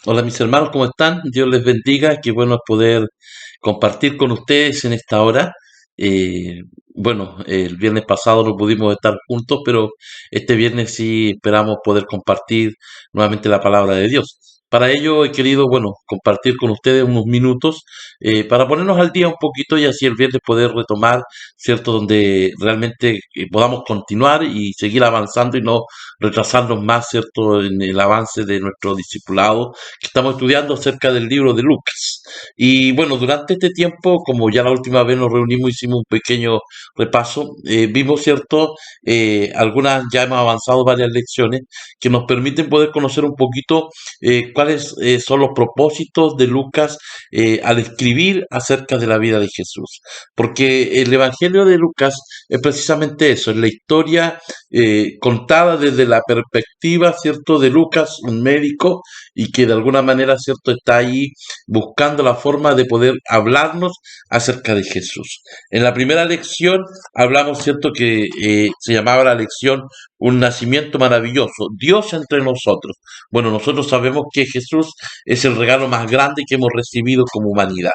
Hola mis hermanos, ¿cómo están? Dios les bendiga, qué bueno poder compartir con ustedes en esta hora. Eh, el viernes pasado no pudimos estar juntos, pero este viernes sí esperamos poder compartir nuevamente la palabra de Dios. Para ello he querido, compartir con ustedes unos minutos para ponernos al día un poquito y así el viernes poder retomar, ¿cierto? Donde realmente podamos continuar y seguir avanzando y no retrasarnos más, ¿cierto? En el avance de nuestro discipulado que estamos estudiando acerca del libro de Lucas. Y bueno, durante este tiempo, como ya la última vez nos reunimos, hicimos un pequeño repaso, vimos, ¿cierto? Algunas, ya hemos avanzado varias lecciones que nos permiten poder conocer un poquito cuáles son los propósitos de Lucas al escribir acerca de la vida de Jesús. Porque el Evangelio de Lucas es precisamente eso, es la historia contada desde la perspectiva, ¿cierto?, de Lucas, un médico, y que de alguna manera, ¿cierto?, está ahí buscando la forma de poder hablarnos acerca de Jesús. En la primera lección hablamos, ¿cierto?, que se llamaba la lección Un nacimiento maravilloso, Dios entre nosotros. Bueno, nosotros sabemos que Jesús es el regalo más grande que hemos recibido como humanidad.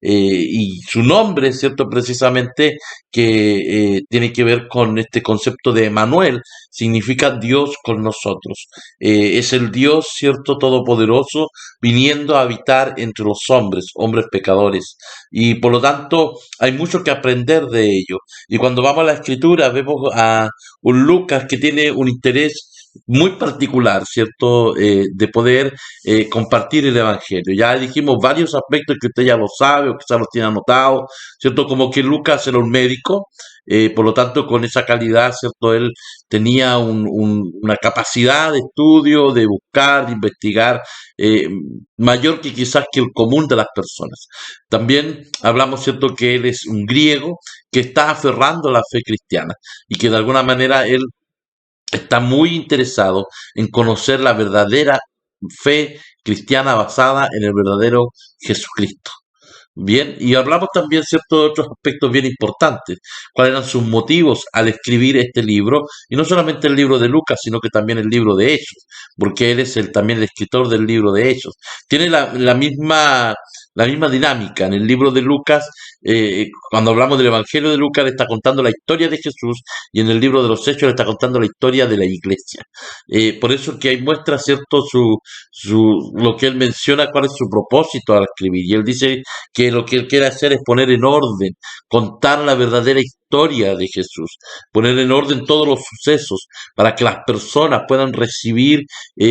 Y su nombre, ¿cierto?, precisamente que tiene que ver con este concepto de Emanuel, significa Dios con nosotros. Es el Dios, cierto, todopoderoso, viniendo a habitar entre los hombres, hombres pecadores. Y por lo tanto, hay mucho que aprender de ello. Y cuando vamos a la escritura, vemos a un Lucas que tiene un interés muy particular, ¿cierto? De poder compartir el Evangelio. Ya dijimos varios aspectos que usted ya lo sabe o quizás los tiene anotado, ¿cierto? Como que Lucas era un médico, por lo tanto, con esa calidad, ¿cierto? Él tenía una capacidad de estudio, de buscar, de investigar, eh, mayor que quizás que el común de las personas. También hablamos, ¿cierto?, que él es un griego que está aferrando a la fe cristiana y que de alguna manera él está muy interesado en conocer la verdadera fe cristiana basada en el verdadero Jesucristo. Bien, y hablamos también, ¿cierto?, de otros aspectos bien importantes. ¿Cuáles eran sus motivos al escribir este libro? Y no solamente el libro de Lucas, sino que también el libro de Hechos, porque él es también el escritor del libro de Hechos. Tiene la misma dinámica. En el libro de Lucas, cuando hablamos del Evangelio de Lucas, le está contando la historia de Jesús, y en el libro de los Hechos le está contando la historia de la iglesia. Por eso que ahí muestra, ¿cierto?, lo que él menciona, cuál es su propósito al escribir. Y él dice que lo que él quiere hacer es poner en orden, contar la verdadera historia de Jesús, poner en orden todos los sucesos para que las personas puedan recibir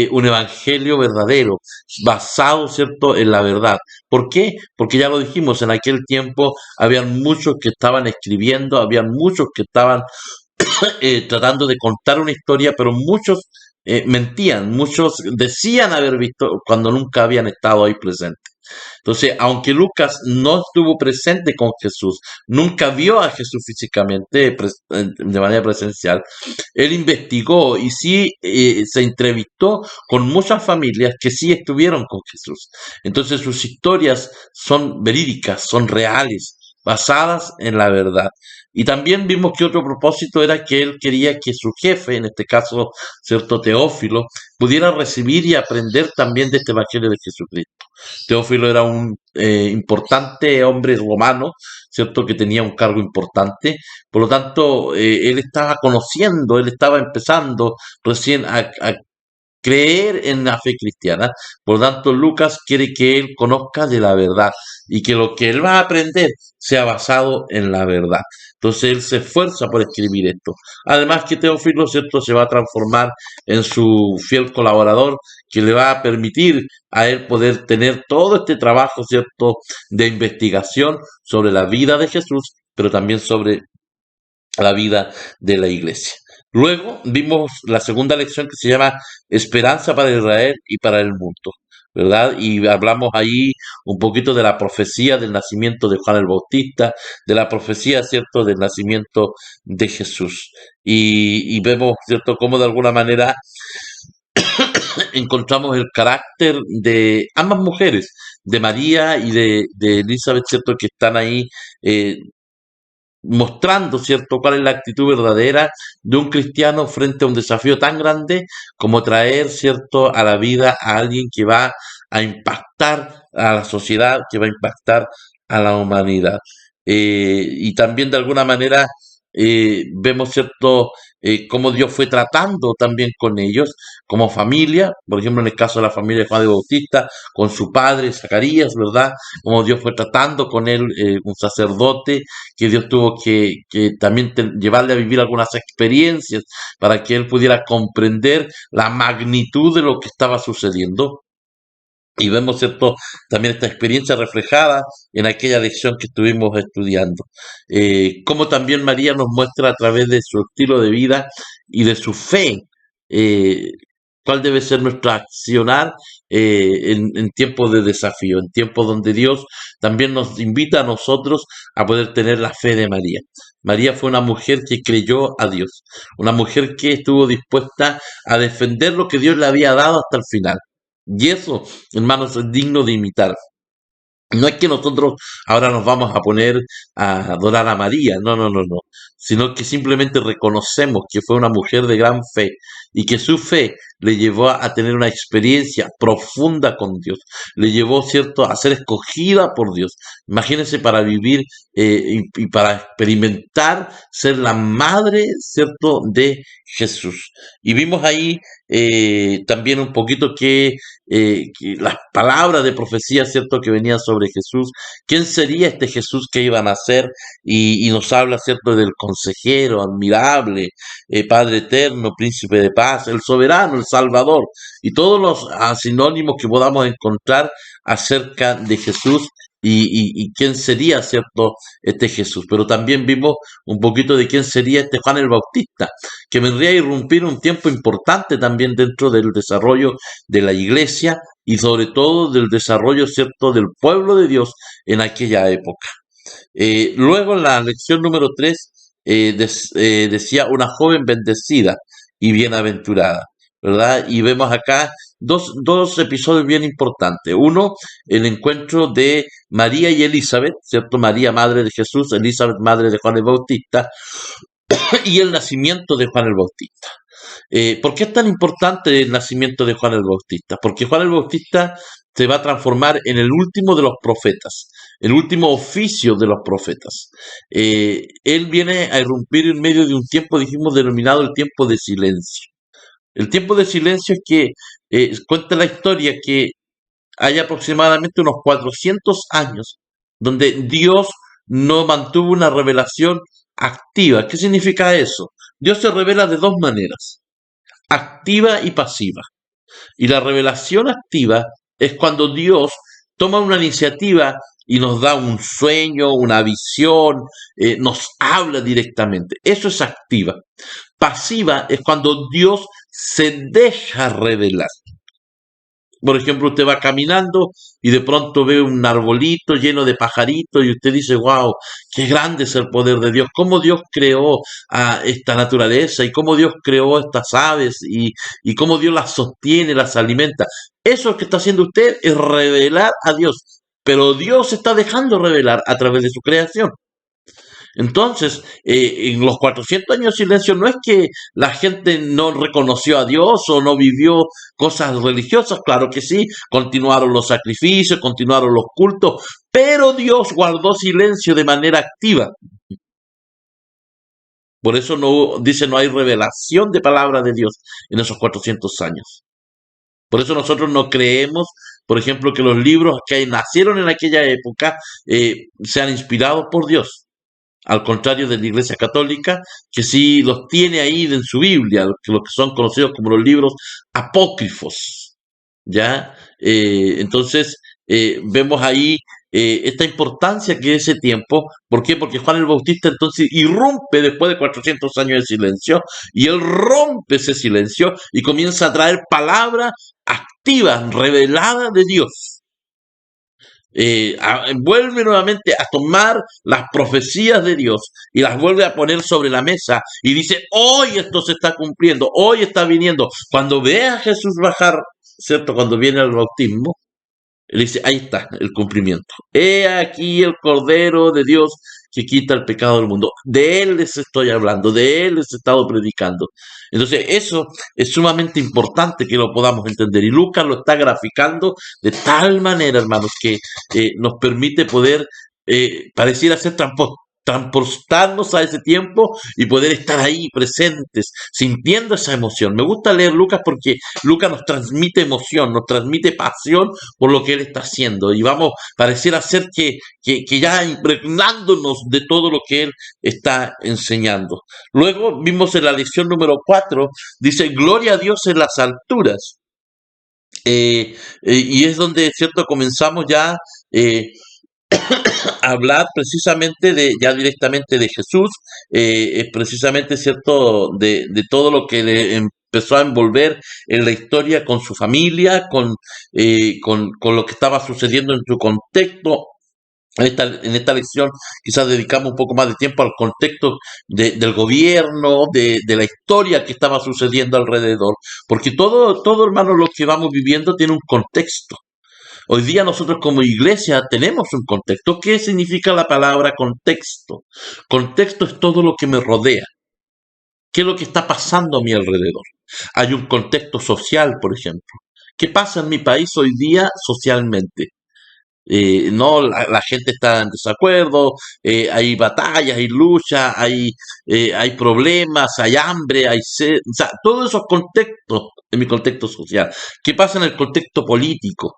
un evangelio verdadero, basado, ¿cierto?, en la verdad. ¿Por qué? Porque ya lo dijimos, en aquel tiempo habían muchos que estaban escribiendo, habían muchos que estaban tratando de contar una historia, pero muchos mentían, muchos decían haber visto cuando nunca habían estado ahí presentes. Entonces, aunque Lucas no estuvo presente con Jesús, nunca vio a Jesús físicamente, de manera presencial, él investigó y sí se entrevistó con muchas familias que sí estuvieron con Jesús. Entonces, sus historias son verídicas, son reales, basadas en la verdad. Y también vimos que otro propósito era que él quería que su jefe, en este caso, cierto Teófilo, pudiera recibir y aprender también de este Evangelio de Jesucristo. Teófilo era un importante hombre romano, ¿cierto? Que tenía un cargo importante. Por lo tanto, él estaba conociendo, él estaba empezando recién a creer en la fe cristiana. Por lo tanto, Lucas quiere que él conozca de la verdad y que lo que él va a aprender sea basado en la verdad. Entonces él se esfuerza por escribir esto. Además que Teófilo, ¿cierto?, se va a transformar en su fiel colaborador que le va a permitir a él poder tener todo este trabajo, ¿cierto?, de investigación sobre la vida de Jesús, pero también sobre la vida de la iglesia. Luego vimos la segunda lección que se llama Esperanza para Israel y para el mundo, ¿verdad? Y hablamos ahí un poquito de la profecía del nacimiento de Juan el Bautista, de la profecía, ¿cierto?, del nacimiento de Jesús. Y vemos, ¿cierto?, cómo de alguna manera encontramos el carácter de ambas mujeres, de María y de Elizabeth, ¿cierto?, que están ahí mostrando, ¿cierto?, cuál es la actitud verdadera de un cristiano frente a un desafío tan grande como traer, ¿cierto?, a la vida a alguien que va a impactar a la sociedad, que va a impactar a la humanidad. Y también de alguna manera vemos, ¿cierto?, cómo Dios fue tratando también con ellos como familia, por ejemplo, en el caso de la familia de Juan de Bautista, con su padre Zacarías, ¿verdad? Cómo Dios fue tratando con él, un sacerdote, que Dios tuvo que también llevarle a vivir algunas experiencias para que él pudiera comprender la magnitud de lo que estaba sucediendo. Y vemos, ¿cierto?, también esta experiencia reflejada en aquella lección que estuvimos estudiando. Cómo también María nos muestra a través de su estilo de vida y de su fe, eh, cuál debe ser nuestro accionar en tiempos de desafío, en tiempos donde Dios también nos invita a nosotros a poder tener la fe de María. María fue una mujer que creyó a Dios, una mujer que estuvo dispuesta a defender lo que Dios le había dado hasta el final. Y eso, hermanos, es digno de imitar. No es que nosotros ahora nos vamos a poner a adorar a María, no, no, no, no, sino que simplemente reconocemos que fue una mujer de gran fe y que su fe le llevó a tener una experiencia profunda con Dios, le llevó, cierto, a ser escogida por Dios. Imagínense para vivir y para experimentar ser la madre, cierto, de Jesús. Y vimos ahí también un poquito que las palabras de profecía, ¿cierto?, que venían sobre Jesús, quién sería este Jesús que iban a ser, y nos habla, ¿cierto?, del consejero admirable, Padre eterno, príncipe de paz, el soberano, el salvador, y todos los sinónimos que podamos encontrar acerca de Jesús. Y quién sería, ¿cierto?, este Jesús. Pero también vimos un poquito de quién sería este Juan el Bautista, que vendría a irrumpir un tiempo importante también dentro del desarrollo de la iglesia y sobre todo del desarrollo, ¿cierto?, del pueblo de Dios en aquella época. Luego en la lección número 3 decía una joven bendecida y bienaventurada, ¿verdad? Y vemos acá dos episodios bien importantes. Uno, el encuentro de María y Elizabeth, ¿cierto? María, madre de Jesús, Elizabeth, madre de Juan el Bautista, y el nacimiento de Juan el Bautista. ¿Por qué es tan importante el nacimiento de Juan el Bautista? Porque Juan el Bautista se va a transformar en el último de los profetas, el último oficio de los profetas. Él viene a irrumpir en medio de un tiempo, dijimos, denominado el tiempo de silencio. El tiempo de silencio es que cuenta la historia que hay aproximadamente unos 400 años donde Dios no mantuvo una revelación activa. ¿Qué significa eso? Dios se revela de dos maneras: activa y pasiva. Y la revelación activa es cuando Dios toma una iniciativa y nos da un sueño, una visión, nos habla directamente. Eso es activa. Pasiva es cuando Dios se deja revelar. Por ejemplo, usted va caminando y de pronto ve un arbolito lleno de pajaritos y usted dice, wow, qué grande es el poder de Dios, cómo Dios creó a esta naturaleza y cómo Dios creó estas aves y cómo Dios las sostiene, las alimenta. Eso que está haciendo usted es revelar a Dios, pero Dios se está dejando revelar a través de su creación. Entonces, en los 400 años de silencio no es que la gente no reconoció a Dios o no vivió cosas religiosas, claro que sí, continuaron los sacrificios, continuaron los cultos, pero Dios guardó silencio de manera activa. Por eso no dice no hay revelación de palabra de Dios en esos 400 años. Por eso nosotros no creemos, por ejemplo, que los libros que nacieron en aquella época sean inspirados por Dios. Al contrario de la Iglesia Católica, que sí los tiene ahí en su Biblia, lo que son conocidos como los libros apócrifos, ¿ya? Entonces, vemos ahí esta importancia que es ese tiempo. ¿Por qué? Porque Juan el Bautista entonces irrumpe después de 400 años de silencio, y él rompe ese silencio y comienza a traer palabra activa, revelada de Dios. Vuelve nuevamente a tomar las profecías de Dios y las vuelve a poner sobre la mesa y dice, hoy esto se está cumpliendo, hoy está viniendo. Cuando ve a Jesús bajar, ¿cierto? Cuando viene el bautismo, él dice, ahí está el cumplimiento. He aquí el Cordero de Dios que quita el pecado del mundo. De Él les estoy hablando, de Él les he estado predicando. Entonces, eso es sumamente importante que lo podamos entender. Y Lucas lo está graficando de tal manera, hermanos, que nos permite poder, pareciera ser transportarnos a ese tiempo y poder estar ahí presentes, sintiendo esa emoción. Me gusta leer Lucas porque Lucas nos transmite emoción, nos transmite pasión por lo que él está haciendo. Y vamos, pareciera ser que ya impregnándonos de todo lo que él está enseñando. Luego vimos en la lección número 4, dice, gloria a Dios en las alturas. Y es donde, ¿cierto? Comenzamos ya hablar precisamente de, ya directamente de Jesús, es precisamente cierto de todo lo que le empezó a envolver en la historia con su familia, con lo que estaba sucediendo en su contexto. En esta lección quizás dedicamos un poco más de tiempo al contexto del gobierno, de la historia que estaba sucediendo alrededor, porque todo hermano lo que vamos viviendo tiene un contexto. Hoy día nosotros como iglesia tenemos un contexto. ¿Qué significa la palabra contexto? Contexto es todo lo que me rodea. ¿Qué es lo que está pasando a mi alrededor? Hay un contexto social, por ejemplo. ¿Qué pasa en mi país hoy día socialmente? No, la gente está en desacuerdo, hay batallas, hay luchas, hay problemas, hay hambre, hay sed, o sea, todos esos contextos en mi contexto social. ¿Qué pasa en el contexto político?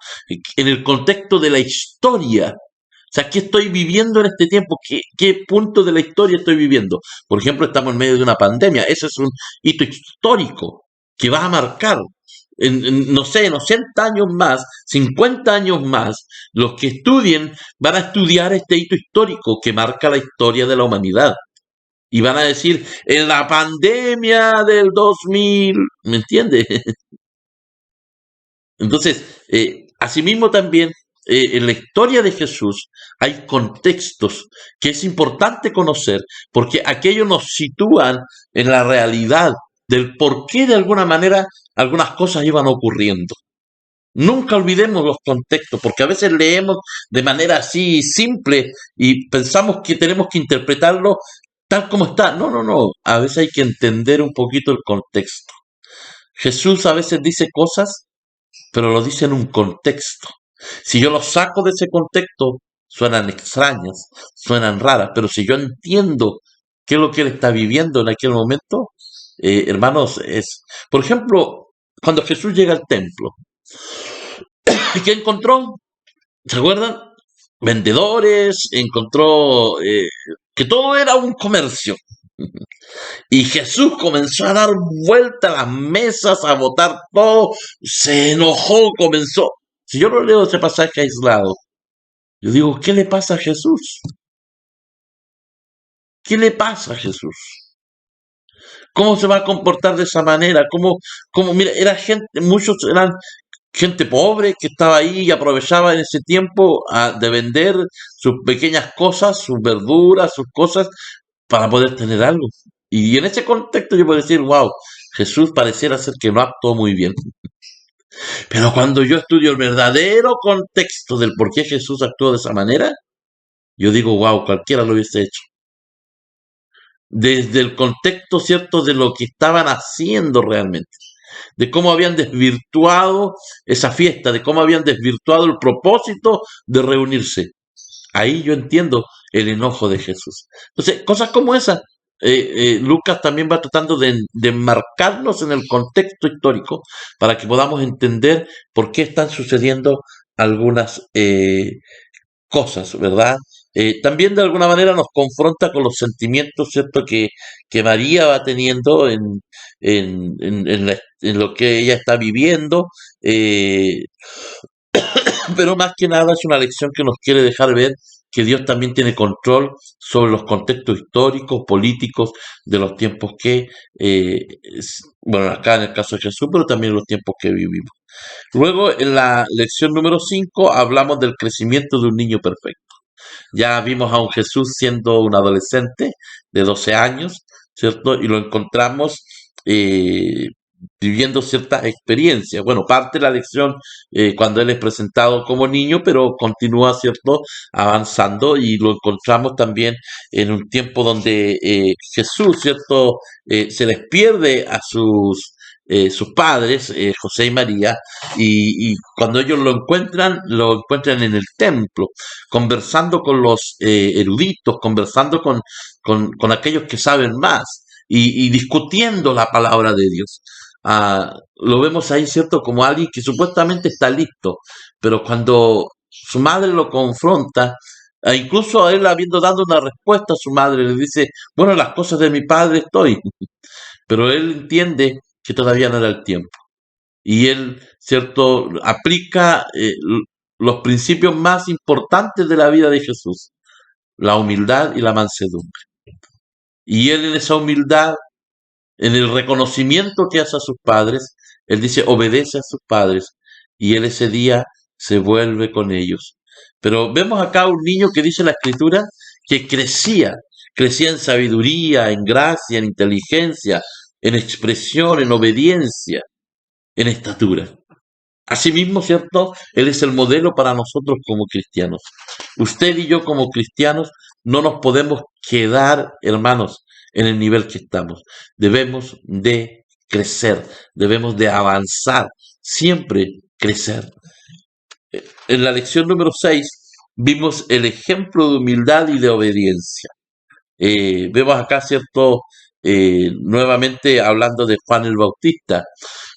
En el contexto de la historia. O sea, ¿qué estoy viviendo en este tiempo? ¿Qué punto de la historia estoy viviendo? Por ejemplo, estamos en medio de una pandemia. Ese es un hito histórico que va a marcar no sé, en 80 años más, 50 años más, los que estudien van a estudiar este hito histórico que marca la historia de la humanidad. Y van a decir, en la pandemia del 2000, ¿me entiendes? Entonces, asimismo también, en la historia de Jesús hay contextos que es importante conocer porque aquellos nos sitúan en la realidad del por qué de alguna manera algunas cosas iban ocurriendo. Nunca olvidemos los contextos, porque a veces leemos de manera así simple y pensamos que tenemos que interpretarlo tal como está. No, no, no. A veces hay que entender un poquito el contexto. Jesús a veces dice cosas, pero lo dice en un contexto. Si yo lo saco de ese contexto, suenan extrañas, suenan raras, pero si yo entiendo qué es lo que él está viviendo en aquel momento, hermanos, por ejemplo, cuando Jesús llega al templo, ¿y qué encontró? ¿Se acuerdan? Vendedores, encontró que todo era un comercio. Y Jesús comenzó a dar vuelta a las mesas, a botar todo, se enojó, comenzó. Si yo lo leo ese pasaje aislado, yo digo, ¿qué le pasa a Jesús? ¿Qué le pasa a Jesús? ¿Cómo se va a comportar de esa manera? Mira, era gente, muchos eran gente pobre que estaba ahí y aprovechaba en ese tiempo de vender sus pequeñas cosas, sus verduras, sus cosas, para poder tener algo. Y en ese contexto yo puedo decir, wow, Jesús pareciera ser que no actuó muy bien. Pero cuando yo estudio el verdadero contexto del por qué Jesús actuó de esa manera, yo digo, wow, cualquiera lo hubiese hecho. Desde el contexto cierto de lo que estaban haciendo realmente, de cómo habían desvirtuado esa fiesta, de cómo habían desvirtuado el propósito de reunirse. Ahí yo entiendo el enojo de Jesús. Entonces, cosas como esas, Lucas también va tratando de enmarcarnos en el contexto histórico para que podamos entender por qué están sucediendo algunas cosas, ¿verdad? También de alguna manera nos confronta con los sentimientos, ¿cierto?, que María va teniendo en lo que ella está viviendo, pero más que nada es una lección que nos quiere dejar ver que Dios también tiene control sobre los contextos históricos, políticos de los tiempos bueno, acá en el caso de Jesús, pero también los tiempos que vivimos. Luego, en la lección número 5 hablamos del crecimiento de un niño perfecto. Ya vimos a un Jesús siendo un adolescente de 12 años, ¿cierto? Y lo encontramos viviendo ciertas experiencias. Bueno, parte de la lección cuando él es presentado como niño, pero continúa, ¿cierto?, avanzando y lo encontramos también en un tiempo donde Jesús, ¿cierto?, se les pierde a sus padres, José y María, y cuando ellos lo encuentran en el templo, conversando con los eruditos, conversando con aquellos que saben más y discutiendo la palabra de Dios. Lo vemos ahí, ¿cierto? Como alguien que supuestamente está listo, pero cuando su madre lo confronta, incluso a él habiendo dado una respuesta a su madre, le dice, bueno, las cosas de mi padre estoy, pero él entiende que todavía no era el tiempo. Y él, ¿cierto?, aplica los principios más importantes de la vida de Jesús, la humildad y la mansedumbre. Y él en esa humildad, en el reconocimiento que hace a sus padres, él dice, obedece a sus padres, y él ese día se vuelve con ellos. Pero vemos acá un niño que dice la escritura que crecía en sabiduría, en gracia, en inteligencia, en expresión, en obediencia, en estatura. Asimismo, ¿cierto? Él es el modelo para nosotros como cristianos. Usted y yo como cristianos no nos podemos quedar, hermanos, en el nivel que estamos. Debemos de crecer, debemos de avanzar, siempre crecer. En la lección número 6 vimos el ejemplo de humildad y de obediencia. Vemos acá, ¿cierto? Nuevamente hablando de Juan el Bautista.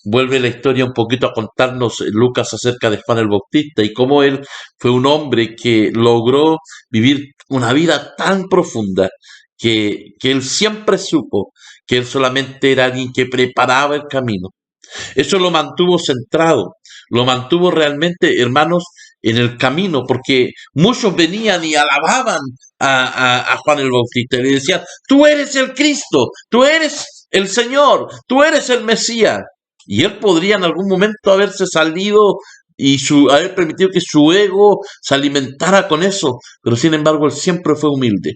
Vuelve la historia un poquito a contarnos Lucas acerca de Juan el Bautista y cómo él fue un hombre que logró vivir una vida tan profunda que él siempre supo que él solamente era alguien que preparaba el camino. Eso lo mantuvo centrado, lo mantuvo realmente, hermanos, en el camino, porque muchos venían y alababan a Juan el Bautista y le decían, tú eres el Cristo, tú eres el Señor, tú eres el Mesías. Y él podría en algún momento haberse salido y haber permitido que su ego se alimentara con eso, pero sin embargo él siempre fue humilde.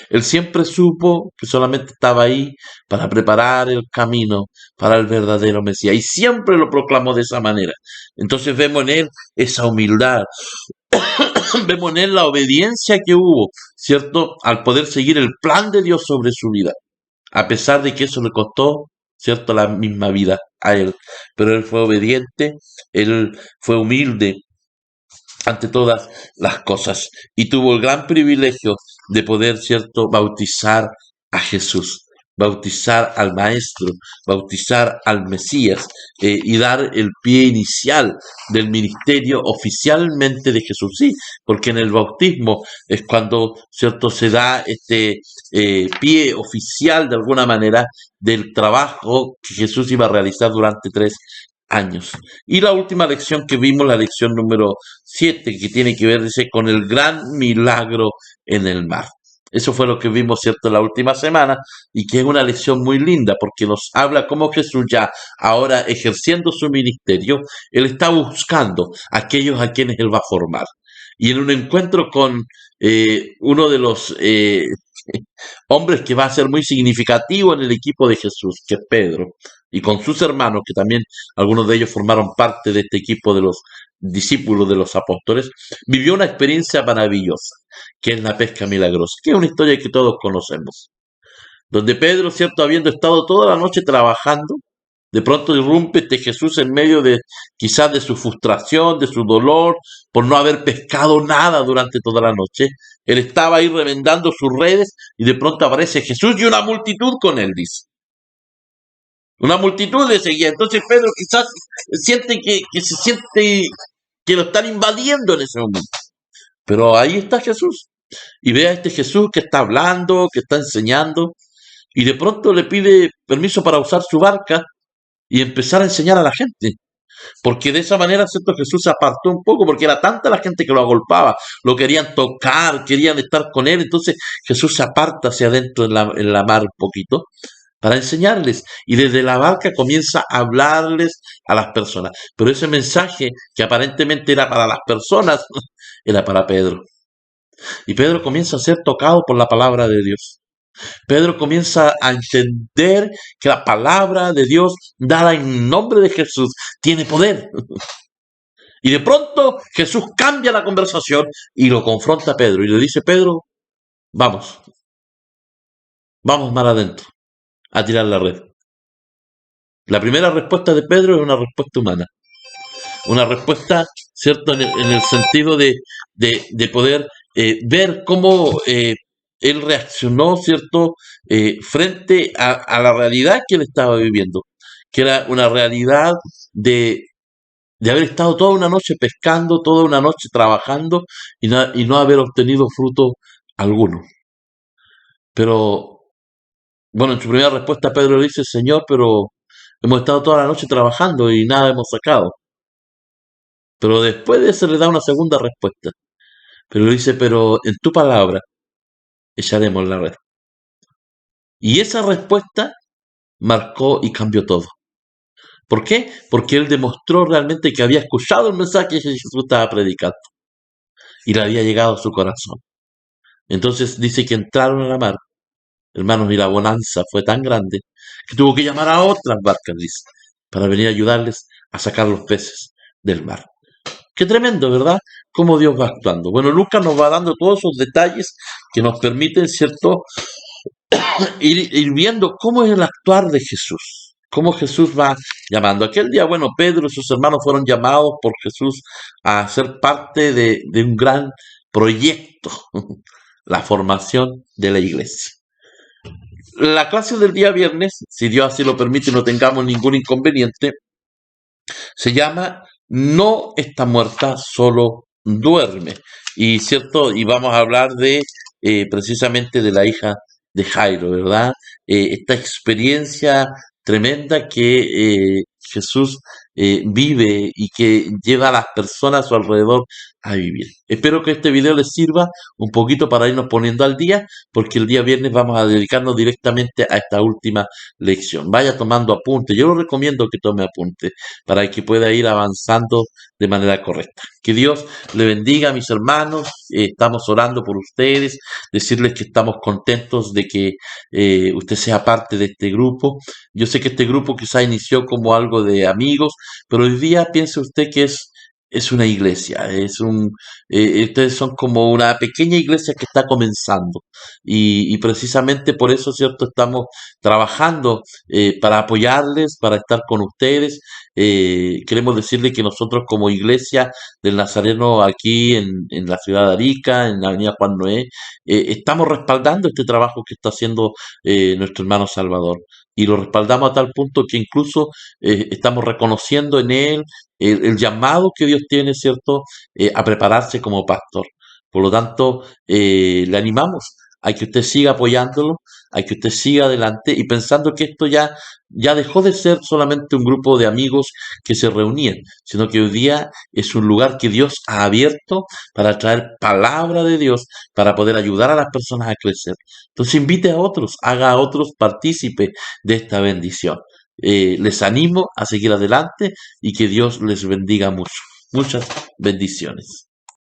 Él siempre supo que solamente estaba ahí para preparar el camino para el verdadero Mesías y siempre lo proclamó de esa manera. Entonces vemos en él esa humildad, vemos en él la obediencia que hubo, ¿cierto? Al poder seguir el plan de Dios sobre su vida, a pesar de que eso le costó, ¿cierto?, la misma vida a él. Pero él fue obediente, él fue humilde, ante todas las cosas y tuvo el gran privilegio de poder, cierto, bautizar a Jesús, bautizar al Maestro, bautizar al Mesías y dar el pie inicial del ministerio oficialmente de Jesús. Sí, porque en el bautismo es cuando, cierto, se da este pie oficial de alguna manera del trabajo que Jesús iba a realizar durante 3 años. Y la última lección que vimos, la lección número 7, que tiene que ver, dice, con el gran milagro en el mar. Eso fue lo que vimos, ¿cierto?, la última semana y que es una lección muy linda porque nos habla cómo Jesús ya ahora ejerciendo su ministerio, él está buscando a aquellos a quienes él va a formar. Y en un encuentro con uno de los hombres que va a ser muy significativo en el equipo de Jesús, que es Pedro, y con sus hermanos, que también algunos de ellos formaron parte de este equipo de los discípulos de los apóstoles, vivió una experiencia maravillosa, que es la pesca milagrosa, que es una historia que todos conocemos, donde Pedro, cierto, habiendo estado toda la noche trabajando, de pronto irrumpe este Jesús en medio de quizás de su frustración, de su dolor, por no haber pescado nada durante toda la noche. Él estaba ahí remendando sus redes y de pronto aparece Jesús y una multitud con él, dice. Una multitud le seguía. Entonces Pedro quizás siente que se siente que lo están invadiendo en ese momento. Pero ahí está Jesús. Y ve a este Jesús que está hablando, que está enseñando, y de pronto le pide permiso para usar su barca y empezar a enseñar a la gente. Porque de esa manera, ¿cierto? Jesús se apartó un poco, porque era tanta la gente que lo agolpaba, lo querían tocar, querían estar con él. Entonces Jesús se aparta hacia adentro en la mar un poquito para enseñarles. Y desde la barca comienza a hablarles a las personas. Pero ese mensaje que aparentemente era para las personas, era para Pedro. Y Pedro comienza a ser tocado por la palabra de Dios. Pedro comienza a entender que la palabra de Dios dada en nombre de Jesús tiene poder. Y de pronto Jesús cambia la conversación y lo confronta a Pedro y le dice, Pedro, vamos, vamos más adentro a tirar la red. La primera respuesta de Pedro es una respuesta humana, una respuesta, ¿cierto?, en el sentido de poder ver cómo él reaccionó, ¿cierto?, frente a la realidad que él estaba viviendo, que era una realidad de, de haber estado toda una noche pescando, toda una noche trabajando y no haber obtenido fruto alguno. Pero, bueno, en su primera respuesta Pedro le dice, Señor, pero hemos estado toda la noche trabajando y nada hemos sacado. Pero después de eso le da una segunda respuesta. Pero le dice, pero en tu palabra echaremos la red. Y esa respuesta marcó y cambió todo. ¿Por qué? Porque él demostró realmente que había escuchado el mensaje que Jesús estaba predicando y le había llegado a su corazón. Entonces dice que entraron a la mar, hermanos, y la bonanza fue tan grande que tuvo que llamar a otras barcas, dice, para venir a ayudarles a sacar los peces del mar. Qué tremendo, ¿verdad? Cómo Dios va actuando. Bueno, Lucas nos va dando todos esos detalles que nos permiten, ¿cierto?, ir viendo cómo es el actuar de Jesús. Cómo Jesús va llamando. Aquel día, bueno, Pedro y sus hermanos fueron llamados por Jesús a ser parte de un gran proyecto, la formación de la iglesia. La clase del día viernes, si Dios así lo permite y no tengamos ningún inconveniente, se llama No está muerta, solo duerme. Y cierto, y vamos a hablar de precisamente de la hija de Jairo, ¿verdad? Esta experiencia tremenda que Jesús vive y que lleva a las personas a su alrededor a vivir. Espero que este video les sirva un poquito para irnos poniendo al día, porque el día viernes vamos a dedicarnos directamente a esta última lección. Vaya tomando apunte. Yo lo recomiendo que tome apunte para que pueda ir avanzando de manera correcta. Que Dios le bendiga a mis hermanos, estamos orando por ustedes, decirles que estamos contentos de que usted sea parte de este grupo. Yo sé que este grupo quizá inició como algo de amigos, pero hoy día piense usted que es una iglesia, ustedes son como una pequeña iglesia que está comenzando y precisamente por eso, ¿cierto?, estamos trabajando para apoyarles, para estar con ustedes. Queremos decirles que nosotros como iglesia del Nazareno aquí en la ciudad de Arica, en la avenida Juan Noé, estamos respaldando este trabajo que está haciendo nuestro hermano Salvador. Y lo respaldamos a tal punto que incluso estamos reconociendo en él el llamado que Dios tiene, ¿cierto?, a prepararse como pastor. Por lo tanto, le animamos a que usted siga apoyándolo, a que usted siga adelante y pensando que esto ya dejó de ser solamente un grupo de amigos que se reunían, sino que hoy día es un lugar que Dios ha abierto para traer palabra de Dios, para poder ayudar a las personas a crecer. Entonces invite a otros, haga a otros partícipe de esta bendición. Les animo a seguir adelante y que Dios les bendiga mucho. Muchas bendiciones.